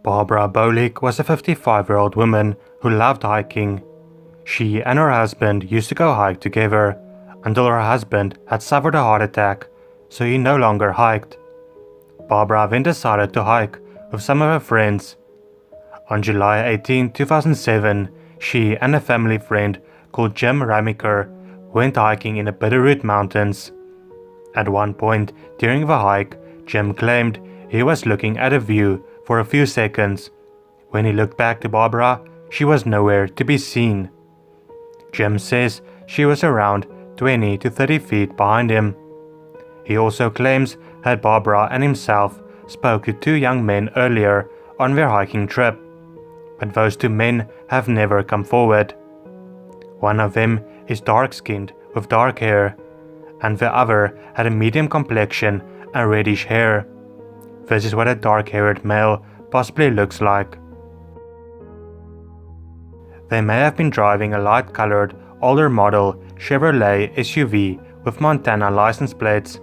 Barbara Bolick was a 55-year-old woman who loved hiking. She and her husband used to go hike together until her husband had suffered a heart attack, so he no longer hiked. Barbara then decided to hike with some of her friends. On July 18, 2007, she and a family friend called Jim Ramiker went hiking in the Bitterroot Mountains. At one point during the hike, Jim claimed he was looking at a view for a few seconds. When he looked back to Barbara, she was nowhere to be seen. Jim says she was around 20 to 30 feet behind him. He also claims that Barbara and himself spoke to two young men earlier on their hiking trip, but those two men have never come forward. One of them is dark-skinned with dark hair, and the other had a medium complexion and reddish hair. This is what a dark-haired male possibly looks like. They may have been driving a light-colored, older model Chevrolet SUV with Montana license plates.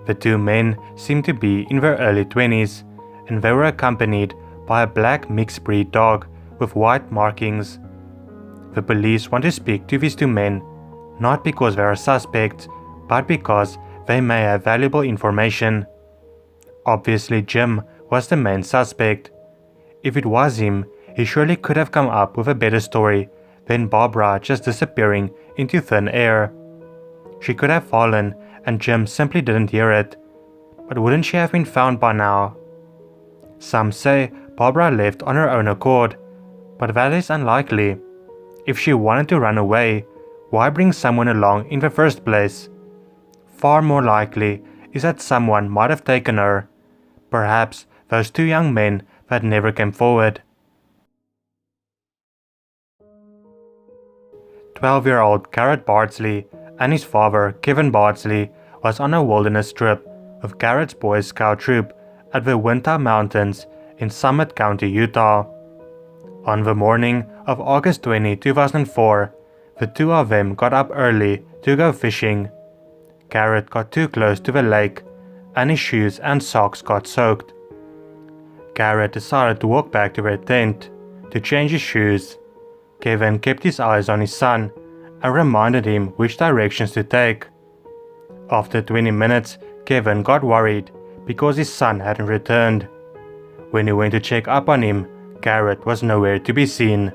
The two men seemed to be in their early 20s, and they were accompanied by a black mixed-breed dog with white markings. The police want to speak to these two men, not because they are suspects, but because they may have valuable information. Obviously, Jim was the main suspect. If it was him, he surely could have come up with a better story than Barbara just disappearing into thin air. She could have fallen and Jim simply didn't hear it. But wouldn't she have been found by now? Some say Barbara left on her own accord, but that is unlikely. If she wanted to run away, why bring someone along in the first place? Far more likely is that someone might have taken her. Perhaps those two young men that never came forward. 12-year-old Garrett Bardsley and his father Kevin Bardsley was on a wilderness trip with Garrett's Boy Scout troop at the Winter Mountains in Summit County, Utah. On the morning of August 20, 2004, the two of them got up early to go fishing. Garrett got too close to the lake, and his shoes and socks got soaked. Garrett decided to walk back to their tent to change his shoes. Kevin kept his eyes on his son and reminded him which directions to take. After 20 minutes, Kevin got worried because his son hadn't returned. When he went to check up on him, Garrett was nowhere to be seen.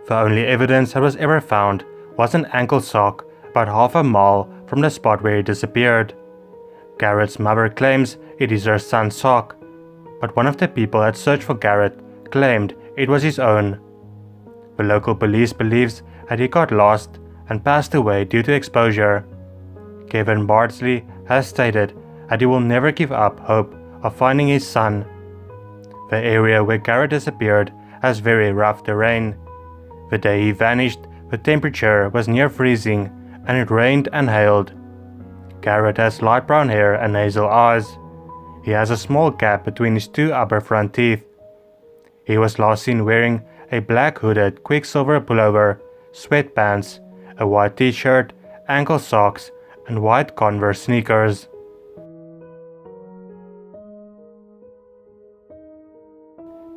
The only evidence that was ever found was an ankle sock about half a mile from the spot where he disappeared. Garrett's mother claims it is her son's sock, but one of the people that searched for Garrett claimed it was his own. The local police believes that he got lost and passed away due to exposure. Kevin Bardsley has stated that he will never give up hope of finding his son. The area where Garrett disappeared has very rough terrain. The day he vanished, the temperature was near freezing and it rained and hailed. Garrett has light brown hair and hazel eyes. He has a small gap between his two upper front teeth. He was last seen wearing a black hooded Quicksilver pullover, sweatpants, a white t-shirt, ankle socks, and white Converse sneakers.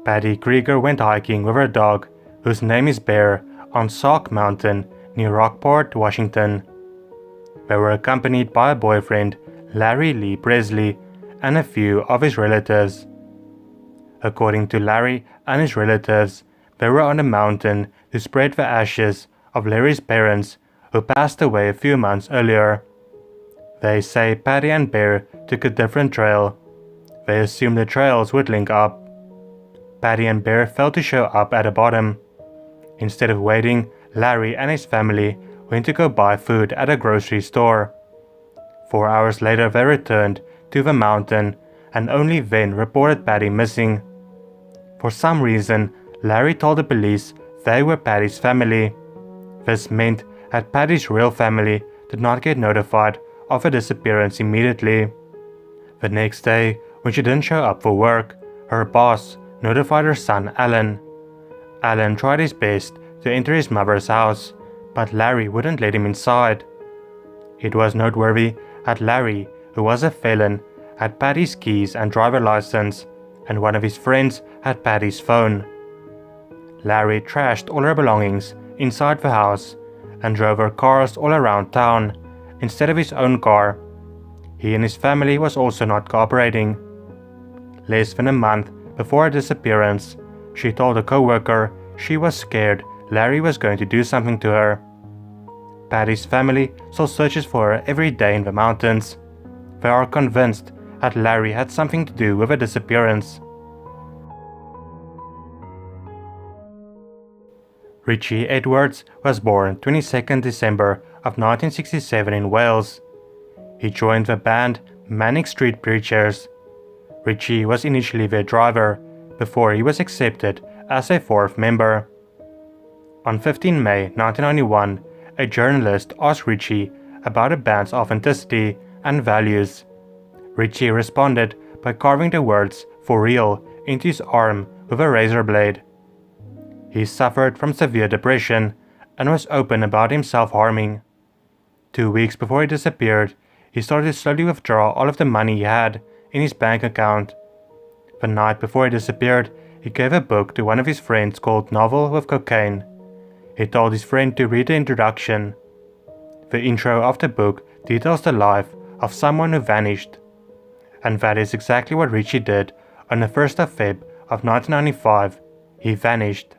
Patti Krieger went hiking with her dog, whose name is Bear, on Sauk Mountain near Rockport, Washington. They were accompanied by a boyfriend, Larry Lee Presley, and a few of his relatives. According to Larry and his relatives, they were on the mountain to spread the ashes of Larry's parents, who passed away a few months earlier. They say Patti and Bear took a different trail. They assumed the trails would link up. Patti and Bear failed to show up at the bottom. Instead of waiting, Larry and his family went to go buy food at a grocery store. 4 hours later they returned to the mountain and only then reported Patti missing. For some reason, Larry told the police they were Patti's family. This meant that Patti's real family did not get notified of her disappearance immediately. The next day, when she didn't show up for work, her boss notified her son Alan. Alan tried his best to enter his mother's house, but Larry wouldn't let him inside. It was noteworthy that Larry, who was a felon, had Patti's keys and driver license, and one of his friends had Patti's phone. Larry trashed all her belongings inside the house and drove her cars all around town instead of his own car. He and his family was also not cooperating. Less than a month before her disappearance, she told a co-worker she was scared Larry was going to do something to her. Patti's family still searches for her every day in the mountains. They are convinced that Larry had something to do with her disappearance. Richey Edwards was born 22nd December of 1967 in Wales. He joined the band Manic Street Preachers. Richey was initially their driver, before he was accepted as a fourth member. On 15 May 1991, a journalist asked Richey about the band's authenticity and values. Richey responded by carving the words "for real" into his arm with a razor blade. He suffered from severe depression and was open about him self-harming. 2 weeks before he disappeared, he started to slowly withdraw all of the money he had in his bank account. The night before he disappeared, he gave a book to one of his friends called Novel with Cocaine. He told his friend to read the introduction. The intro of the book details the life of someone who vanished. And that is exactly what Richey did on the 1st of Feb of 1995. He vanished.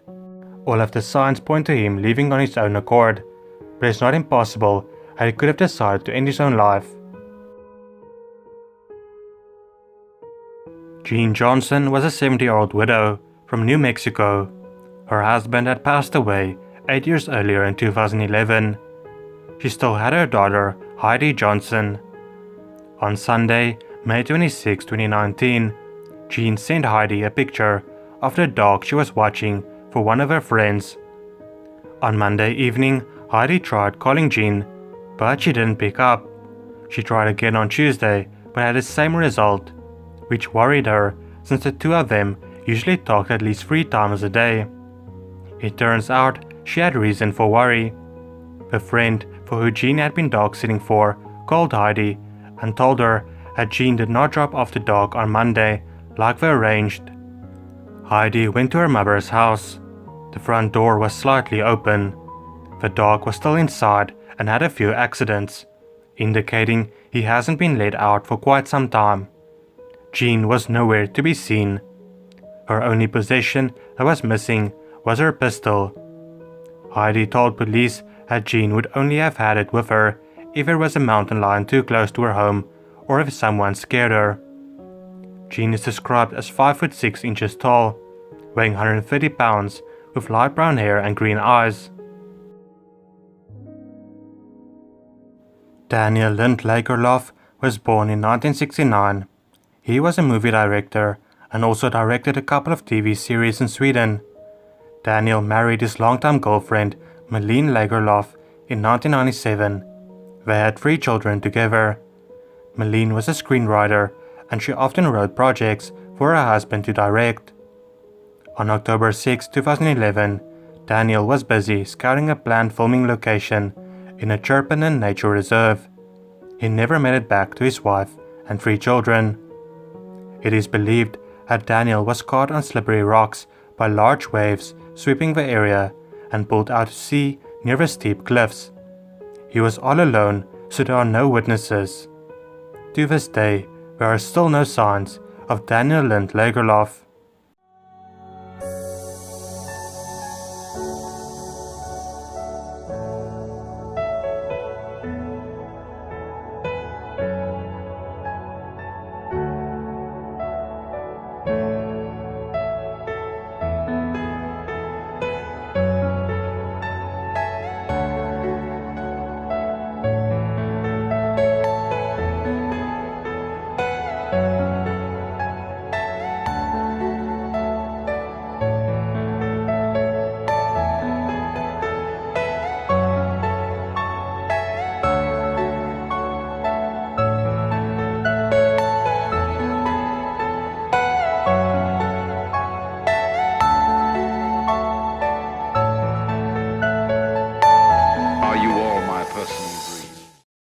All of the signs point to him leaving on his own accord, but it's not impossible that he could have decided to end his own life. Jean Johnson was a 70-year-old widow from New Mexico. Her husband had passed away 8 years earlier in 2011. She still had her daughter, Heidi Johnson. On Sunday, May 26, 2019, Jean sent Heidi a picture of the dog she was watching for one of her friends. On Monday evening, Heidi tried calling Jean, but she didn't pick up. She tried again on Tuesday, but had the same result, which worried her since the two of them usually talked at least 3 times a day. It turns out she had reason for worry. The friend for who Jean had been dog sitting for called Heidi and told her that Jean did not drop off the dog on Monday like they arranged. Heidi went to her mother's house. The front door was slightly open. The dog was still inside and had a few accidents, indicating he hasn't been let out for quite some time. Jean was nowhere to be seen. Her only possession that was missing was her pistol. Heidi told police that Jean would only have had it with her if there was a mountain lion too close to her home or if someone scared her. Jean is described as 5'6" inches tall, weighing 130 pounds, with light brown hair and green eyes. Daniel Lind Lagerlöf was born in 1969. He was a movie director and also directed a couple of TV series in Sweden. Daniel married his longtime girlfriend, Malene Lagerlöf, in 1997. They had 3 children together. Malene was a screenwriter, and she often wrote projects for her husband to direct. On October 6, 2011, Daniel was busy scouting a planned filming location in a Chirpinen nature reserve. He never made it back to his wife and 3 children. It is believed that Daniel was caught on slippery rocks by large waves sweeping the area and pulled out to sea near the steep cliffs. He was all alone, so there are no witnesses. To this day, there are still no signs of Daniel Lind Lagerlöf. Are you all my personal